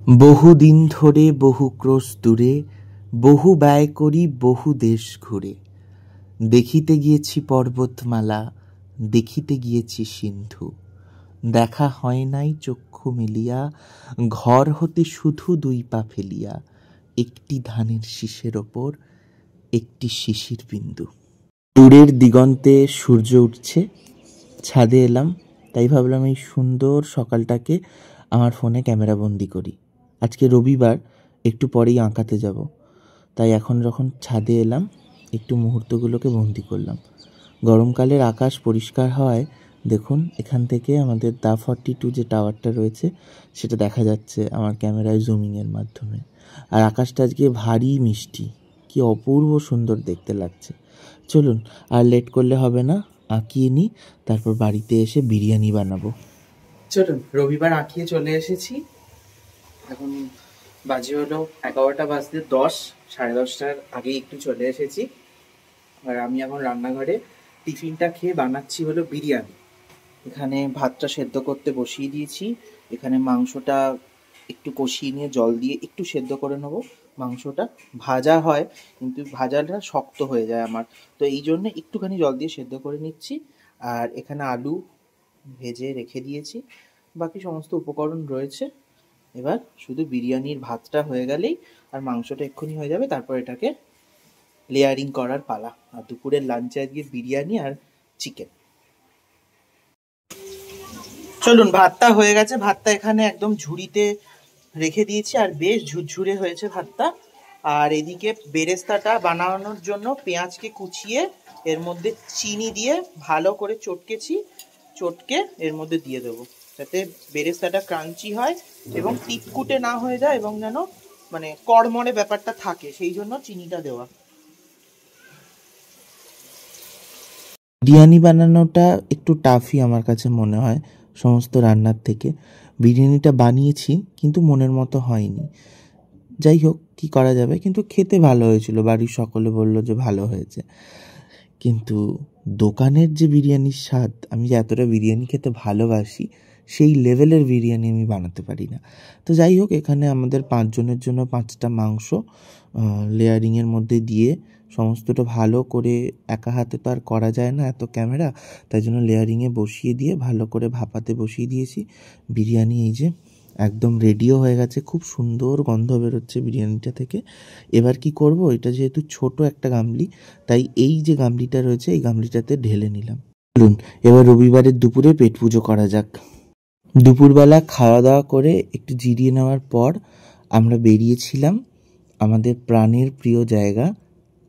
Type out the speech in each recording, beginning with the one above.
বহুদিন ধরে বহু ক্রোশ দূরে বহু ব্যয় করি বহু দেশ ঘুরে দেখিতে গিয়েছি পর্বতমালা দেখিতে গিয়েছি সিন্ধু দেখা হয় নাই চক্ষু মেলিয়া ঘর হতে শুধু দুই পা ফেলিয়া একটি ধানের শীষের ওপর একটি শিশির বিন্দু। দূরের দিগন্তে সূর্য উঠছে, ছাদে এলাম, তাই ভাবলাম এই সুন্দর সকালটাকে আমার ফোনে ক্যামেরা বন্দি করি। আজকে রবিবার, একটু পরেই আঁকাতে যাব, তাই এখন যখন ছাদে এলাম একটু মুহূর্তগুলোকে বন্দি করলাম। গরমকালের আকাশ পরিষ্কার হওয়ায় দেখুন এখান থেকে আমাদের দা 42 যে টাওয়ারটা রয়েছে সেটা দেখা যাচ্ছে আমার ক্যামেরায় জুমিংয়ের মাধ্যমে। আর আকাশটা আজকে ভারী মিষ্টি, কি অপূর্ব সুন্দর দেখতে লাগছে। চলুন আর লেট করলে হবে না, আঁকিয়ে নিই, তারপর বাড়িতে এসে বিরিয়ানি বানাবো। চলুন, রবিবার আঁকিয়ে চলে এসেছি। এখন বাজে হলো 11টা বাজতে 10, 10:30টার আগে একটু চলে এসেছি। আর আমি এখন রান্নাঘরে টিফিনটা খেয়ে বানাচ্ছি হলো বিরিয়ানি। এখানে ভাতটা সেদ্ধ করতে বসিয়ে দিয়েছি, এখানে মাংসটা একটু কষিয়ে নিয়ে জল দিয়ে একটু সেদ্ধ করে নেবো। মাংসটা ভাজা হয় কিন্তু ভাজাটা শক্ত হয়ে যায় আমার, তো এই জন্য একটুখানি জল দিয়ে সেদ্ধ করে নিচ্ছি। আর এখানে আলু ভেজে রেখে দিয়েছি, বাকি সমস্ত উপকরণ রয়েছে। এবার শুধু বিরিয়ানির ভাতটা হয়ে গেলেই আর মাংসটা এক্ষুনি হয়ে যাবে, তারপর এটাকে লেয়ারিং করার পালা। আর দুপুরের লাঞ্চে আজকে বিরিয়ানি আর চিকেন। চলুন, ভাতটা হয়ে গেছে, ভাতটা এখানে একদম ঝুড়িতে রেখে দিয়েছি আর বেশ ঝুরঝুরে হয়েছে ভাতটা। আর এদিকে বেরেস্তাটা বানানোর জন্য পেঁয়াজকে কুচিয়ে এর মধ্যে চিনি দিয়ে ভালো করে চটকে এর মধ্যে দিয়ে দেবো, যাতে বেরেস্তাটা ক্রাঞ্চি হয় এবং টিটকুটে না হয়ে যায় এবং যেন মানে কড়মড়ে ব্যাপারটা থাকে, সেই জন্য চিনিটা দেওয়া। বিরিয়ানি বানানোটা একটু টাফই আমার কাছে মনে হয় সমস্ত রান্নার থেকে। বিরিয়ানিটা বানিয়েছি কিন্তু মনের মতো হয়নি, যাই হোক কি করা যাবে, কিন্তু খেতে ভালো হয়েছিল, বাড়ির সকলে বলল যে ভালো হয়েছে। কিন্তু দোকানের যে বিরিয়ানির স্বাদ, আমি যে এতটা বিরিয়ানি খেতে ভালোবাসি সেই লেভেলের বিরিয়ানি আমি বানাতে পারি না। তো যাই হোক, এখানে আমাদের 5 জনের জন্য 5টা মাংস লেয়ারিংয়ের মধ্যে দিয়ে সমস্তটা ভালো করে একা হাতে তো আর করা যায় না এত ক্যামেরা, তাই জন্য লেয়ারিংয়ে বসিয়ে দিয়ে ভালো করে ভাপাতে বসিয়ে দিয়েছি। বিরিয়ানি এই যে একদম রেডিও হয়ে গেছে, খুব সুন্দর গন্ধ বেরোচ্ছে বিরিয়ানিটা থেকে। এবার কি করব, এটা যেহেতু ছোট একটা গামলি, তাই এই যে গামলিটা রয়েছে এই গামলিটাতে ঢেলে নিলাম। চলুন এবার রবিবারের দুপুরে পেট পুজো করা যাক। দুপুরবেলা খাওয়া দাওয়া করে একটু জিরিয়ে নেওয়ার পর আমরা বেরিয়েছিলাম আমাদের প্রাণের প্রিয় জায়গা,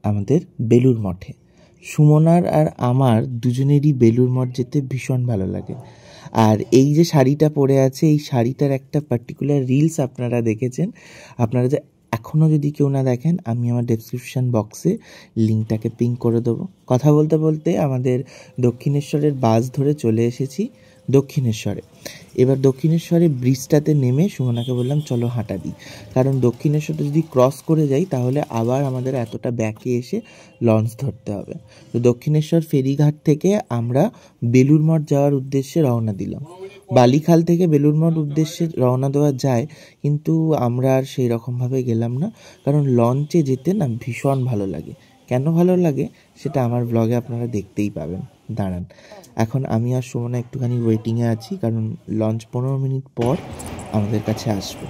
আমাদের বেলুড় মঠে। সুমনার আর আমার দুজনেরই বেলুড় মঠ যেতে ভীষণ ভালো লাগে। আর এই যে শাড়িটা পরে আছে, এই শাড়িটার একটা পার্টিকুলার রিলস আপনারা দেখেছেন। আপনারা যে এখনও যদি কেউ না দেখেন, আমি আমার ডেসক্রিপশন বক্সে লিঙ্কটাকে পিন করে দেবো। কথা বলতে বলতে আমাদের দক্ষিণেশ্বরের বাস ধরে চলে এসেছি দক্ষিণেশ্বরে। এবার দক্ষিণেশ্বরে ব্রিজটাতে নেমে সুমনাকে বললাম চলো হাঁটা দিই, কারণ দক্ষিণেশ্বরটা যদি ক্রস করে যাই তাহলে আবার আমাদের এতটা ব্যাকে এসে লঞ্চ ধরতে হবে। তো দক্ষিণেশ্বর ফেরিঘাট থেকে আমরা বেলুড় মঠ যাওয়ার উদ্দেশ্যে রওনা দিলাম। বালিখাল থেকে বেলুড় মঠ উদ্দেশ্যে রওনা দেওয়া যায়, কিন্তু আমরা আর সেই রকমভাবে গেলাম না, কারণ লঞ্চে যেতে না ভীষণ ভালো লাগে। কেন ভালো লাগে সেটা আমার ব্লগে আপনারা দেখতেই পাবেন। দাঁড়ান, এখন আমি আর সুমনা একটুখানি ওয়েটিংয়ে আছি, কারণ লঞ্চ 15 মিনিট পর আমাদের কাছে আসবে।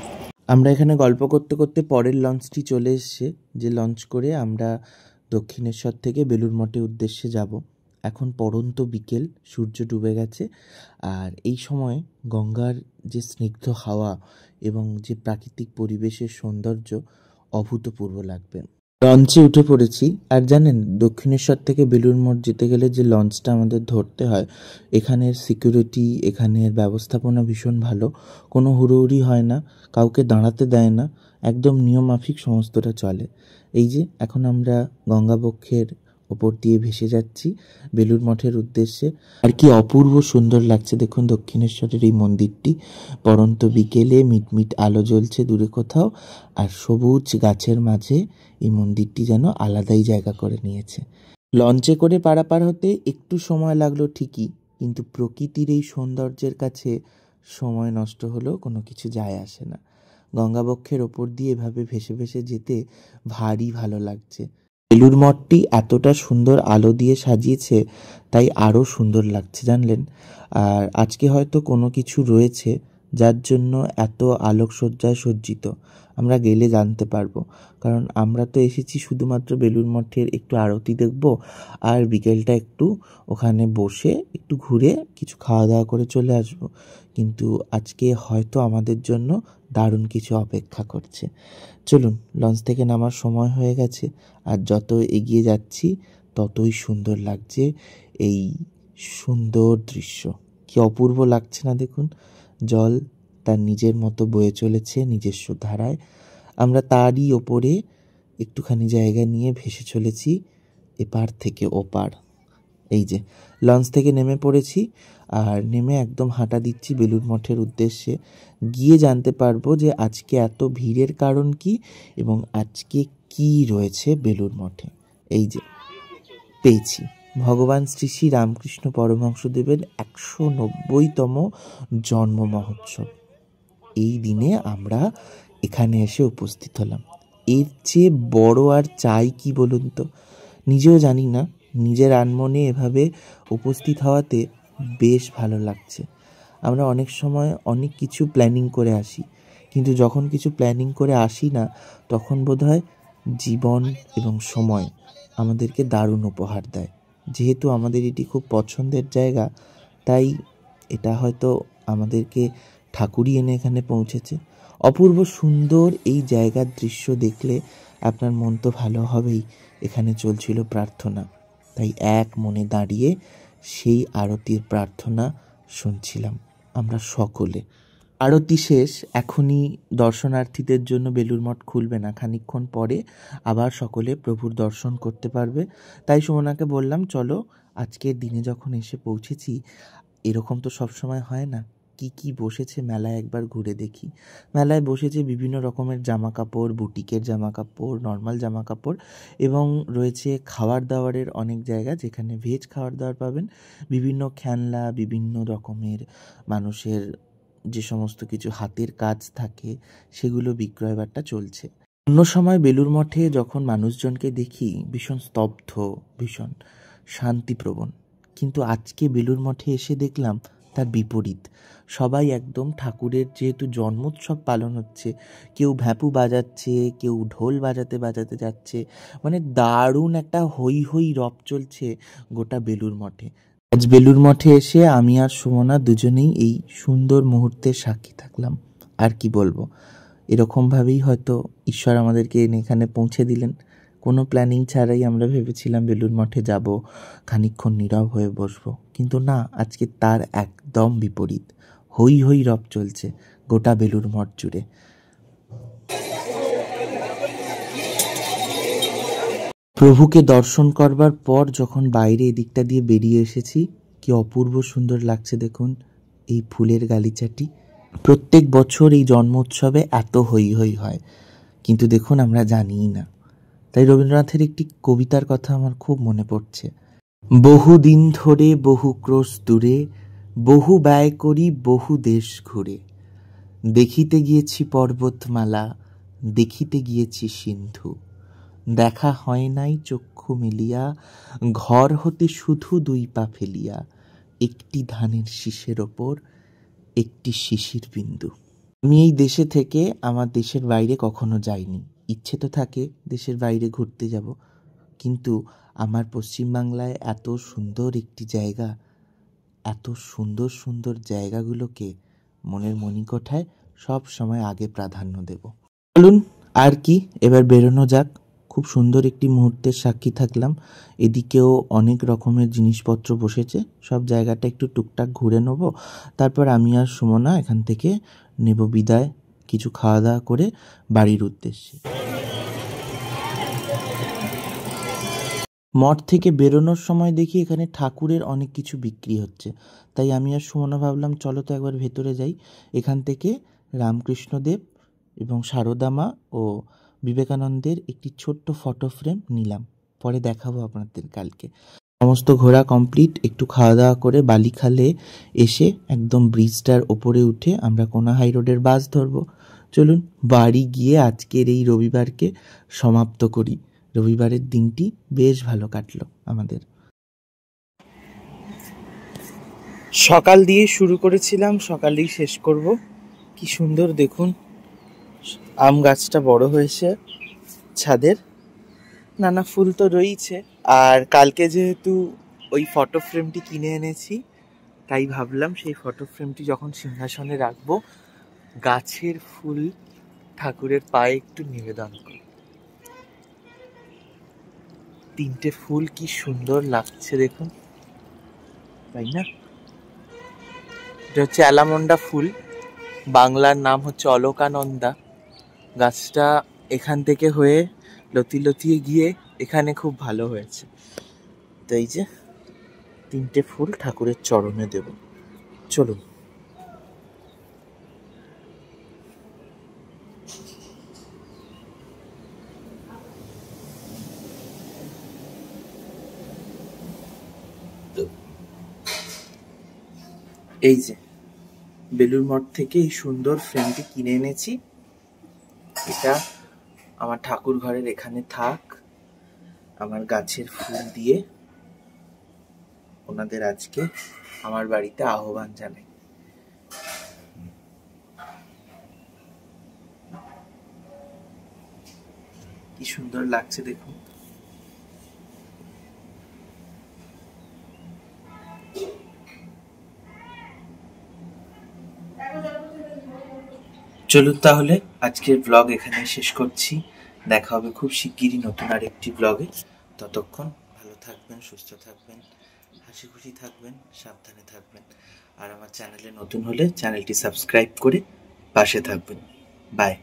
আমরা এখানে গল্প করতে করতে পরের লঞ্চটি চলে এসছে, যে লঞ্চ করে আমরা দক্ষিণেশ্বর থেকে বেলুড় মঠের উদ্দেশ্যে যাব। এখন পড়ন্ত বিকেল, সূর্য ডুবে গেছে, আর এই সময় গঙ্গার যে স্নিগ্ধ হাওয়া এবং যে প্রাকৃতিক পরিবেশের সৌন্দর্য অভূতপূর্ব লাগবে। লঞ্চে উঠে পড়েছি। আর জানেন, দক্ষিণেশ্বর থেকে বেলুড় মঠ যেতে গেলে যে লঞ্চটা আমাদের ধরতে হয়, এখানের সিকিউরিটি, এখানের ব্যবস্থাপনা ভীষণ ভালো, কোনো হুড়োহুড়ি হয় না, কাউকে দাঁড়াতে দেয় না, একদম নিয়মমাফিক সমস্তটা চলে। এই যে এখন আমরা গঙ্গাবক্ষের ওপর দিয়ে ভেসে যাচ্ছি বেলুড় মঠের উদ্দেশ্যে। আর কি অপূর্ব সুন্দর লাগছে দেখুন দক্ষিণেশ্বরের এই মন্দিরটি। পড়ন্ত বিকেলে মিটমিট আলো জ্বলছে দূরে কোথাও, আর সবুজ গাছের মাঝে এই মন্দিরটি যেন আলাদাই জায়গা করে নিয়েছে। লঞ্চে করে পারাপার হতে একটু সময় লাগলো ঠিকই, কিন্তু প্রকৃতির এই সৌন্দর্যের কাছে সময় নষ্ট হলেও কোনো কিছু যায় আসে না। গঙ্গাবক্ষের ওপর দিয়ে এভাবে ভেসে ভেসে যেতে ভারী ভালো লাগছে। বেলুড় মঠটি এতটা সুন্দর আলো দিয়ে সাজিয়েছে, তাই আরও সুন্দর লাগছে জানলেন। আর আজকে হয়তো কোনো কিছু রয়েছে যার জন্য এত আলোকসজ্জায় সজ্জিত, আমরা গেলে জানতে পারবো। কারণ আমরা তো এসেছি শুধুমাত্র বেলুড় মঠের একটু আরতি দেখব, আর বিকেলটা একটু ওখানে বসে একটু ঘুরে কিছু খাওয়া দাওয়া করে চলে আসব। কিন্তু আজকে হয়তো আমাদের জন্য দারুণ কিছু অপেক্ষা করছে। চলুন, লঞ্চ থেকে নামার সময় হয়ে গেছে, আর যত এগিয়ে যাচ্ছি ততই সুন্দর লাগছে এই সুন্দর দৃশ্য। কি অপূর্ব লাগছে না দেখুন, জল তার নিজের মতো বয়ে চলেছে নিজস্ব ধারায়, আমরা তারই ওপরে একটুখানি জায়গা নিয়ে ভেসে চলেছি এপার থেকে ওপার। এই যে লঞ্চ থেকে নেমে পড়েছি, আর নেমে একদম হাঁটা দিচ্ছি বেলুড় মঠের উদ্দেশ্যে। গিয়ে জানতে পারবো যে আজকে এত ভিড়ের কারণ কি এবং আজকে কি রয়েছে বেলুড় মঠে। এই যে পেয়েছি ভগবান শ্রী শ্রী রামকৃষ্ণ পরমহংসদেবের 190তম জন্ম মহোৎসব। এই দিনে আমরা এখানে এসে উপস্থিত হলাম। এর চেয়ে বড় আর চাই কি বলুন তো? নিজেও জানি না, নিজের আনমনে এভাবে উপস্থিত হওয়াতে বেশ ভালো লাগছে। আমরা অনেক সময় অনেক কিছু প্ল্যানিং করে আসি, কিন্তু যখন কিছু প্ল্যানিং করে আসি না, তখন বোধহয় জীবন এবং সময় আমাদেরকে দারুণ উপহার দেয়। যেহেতু আমাদের এটি খুব পছন্দের জায়গা, তাই এটা হয়তো আমাদেরকে ঠাকুরই এনে এখানে পৌঁছেছে। অপূর্ব সুন্দর এই জায়গার দৃশ্য দেখলে আপনার মন তো ভালো হবেই। এখানে চলছিল প্রার্থনা, তাই এক মনে দাঁড়িয়ে সেই আরতির প্রার্থনা শুনছিলাম আমরা সকলে। আরতি শেষ, এখনই দর্শনার্থীদের জন্য বেলুড় মঠ খুলবে না, খানিকক্ষণ পরে আবার সকলে প্রভুর দর্শন করতে পারবে। তাই সুমনাকে বললাম, চলো আজকের দিনে যখন এসে পৌঁছেছি, এরকম তো সবসময় হয় না, কি কি বসেছে মেলায় একবার ঘুরে দেখি। মেলায় বসেছে বিভিন্ন রকমের জামা কাপড়, বুটিকের জামা কাপড়, নর্মাল জামা কাপড়, এবং রয়েছে খাবার দাবারের অনেক জায়গা যেখানে ভেজ খাবার দাবার পাবেন। বিভিন্ন খেলনা, বিভিন্ন রকমের মানুষের যে সমস্ত কিছু হাতের কাজ থাকে সেগুলো বিক্রয় বাট্টা চলছে। অন্য সময় বেলুড় মঠে যখন মানুষজনকে দেখি ভীষণ স্তব্ধ, ভীষণ শান্তিপ্রবণ, কিন্তু আজকে বেলুড় মঠে এসে দেখলাম তার বিপরীত। সবাই একদম ঠাকুরের যেহেতু জন্মোৎসব পালন হচ্ছে, কেউ ভ্যাপু বাজাচ্ছে, কেউ ঢোল বাজাতে বাজাতে যাচ্ছে, মানে দারুণ একটা হই হই রব চলছে গোটা বেলুড় মঠে। আজ বেলুড় মঠে এসে আমি আর সুমনা দুজনেই এই সুন্দর মুহূর্তের সাক্ষী থাকলাম। আর কি বলবো, এরকমভাবেই হয়তো ঈশ্বর আমাদেরকে এনে এখানে পৌঁছে দিলেন। কোনো প্ল্যানিং ছাড়াই আমরা ভেবেছিলাম বেলুড় মঠে যাব, খানিকক্ষণ নীরব হয়ে বসবো, কিন্তু না, আজকে তার একদম বিপরীত। হই হই রব চলছে গোটা বেলুড় মঠ জুড়ে। প্রভুকে দর্শন করবার পর যখন বাইরে এদিকটা দিয়ে বেরিয়ে এসেছি, কি অপূর্ব সুন্দর লাগছে দেখুন এই ফুলের গালিচাটি। প্রত্যেক বছর এই জন্মোৎসবে এত হই হই হয়, কিন্তু দেখুন আমরা জানিই না। তাই রবীন্দ্রনাথের একটি কবিতার কথা আমার খুব মনে পড়ছে। বহুদিন ধরে বহু ক্রোশ দূরে, বহু ব্যয় করি বহু দেশ ঘুরে, দেখিতে গিয়েছি পর্বতমালা, দেখিতে গিয়েছি সিন্ধু, দেখা হয় নাই চক্ষু মেলিয়া, ঘর হতে শুধু 2 পা ফেলিয়া, একটি ধানের শীষের ওপর একটি শিশির বিন্দু। আমি এই দেশে থেকে আমার দেশের বাইরে কখনো যাইনি, ইচ্ছে তো থাকে দেশের বাইরে ঘুরতে যাব, কিন্তু আমার পশ্চিমবাংলায় এত সুন্দর একটি জায়গা, এত সুন্দর সুন্দর জায়গাগুলোকে মনের মণিকোঠায় সব সময় আগে প্রাধান্য দেব। চলুন আর কি, এবার বেরোনো যাক। খুব সুন্দর একটি মুহূর্তের সাক্ষী থাকলাম। এদিকেও অনেক রকমের জিনিসপত্র বসেছে, সব জায়গাটা একটু টুকটাক ঘুরে নেব, তারপর আমি আর সুমনা এখান থেকে নেব বিদায়, কিছু খাওয়া দাওয়া করে বাড়ির উদ্দেশ্যে। মঠ থেকে বেরোনোর সময় দেখি এখানে ঠাকুরের অনেক কিছু বিক্রি হচ্ছে, তাই আমি আর সুমনা ভাবলাম চলো তো একবার ভেতরে যাই। এখান থেকে রামকৃষ্ণদেব এবং সারদা মা ও বিবেকানন্দের একটি ছোট্ট ফটো ফ্রেম নিলাম, পরে দেখাবো আপনাদের কালকে। সমস্ত ঘোরা কমপ্লিট, একটু খাওয়া দাওয়া করে বালিখালে এসে একদম ব্রিজটার ওপরে উঠে আমরা কোনা হাই রোডের বাস ধরবো, চলুন বাড়ি গিয়ে আজকের এই রবিবারকে সমাপ্ত করি। রবিবারের দিনটি বেশ ভালো কাটলো আমাদের। সকাল দিয়ে শুরু করেছিলাম, সকালেই শেষ করব। কি সুন্দর দেখুন, আম গাছটা বড় হয়েছে ছাদের, নানা ফুল তো রয়েছে। আর কালকে যেহেতু ওই ফটো ফ্রেমটি কিনে এনেছি, তাই ভাবলাম সেই ফটো ফ্রেমটি যখন সিংহাসনে রাখবো, গাছের ফুল ঠাকুরের পায়ে একটু নিবেদন করি। 3টে ফুল কি সুন্দর লাগছে দেখুন, তাই না? এটা হচ্ছে অ্যালামন্ডা ফুল, বাংলার নাম হচ্ছে অলকানন্দা। গাছটা এখান থেকে হয়ে লতিয়ে গিয়ে এখানে খুব ভালো হয়েছে। তো এই যে 3টে ফুল ঠাকুরের চরণে দেব। চলুন। এই যে বেলুর মঠ থেকে এই সুন্দর ফ্রেমটি কিনে এনেছি। এটা আমার ঠাকুর ঘরের এখানে থাক। আমার গাছের ফুল দিয়ে ওনাদের আজকে আমার বাড়িতে আহ্বান জানাই। কি সুন্দর লাগছে দেখুন। চলুন তাহলে আজকের ব্লগ এখানে শেষ করছি। দেখা হবে খুব শিগগিরই নতুন আরেকটি ব্লগে। ততক্ষণ ভালো থাকবেন, সুস্থ থাকবেন, হাসি খুশি থাকবেন, সাবধানে থাকবেন। আর আমার চ্যানেলে নতুন হলে চ্যানেলটি সাবস্ক্রাইব করে পাশে থাকবেন। বাই।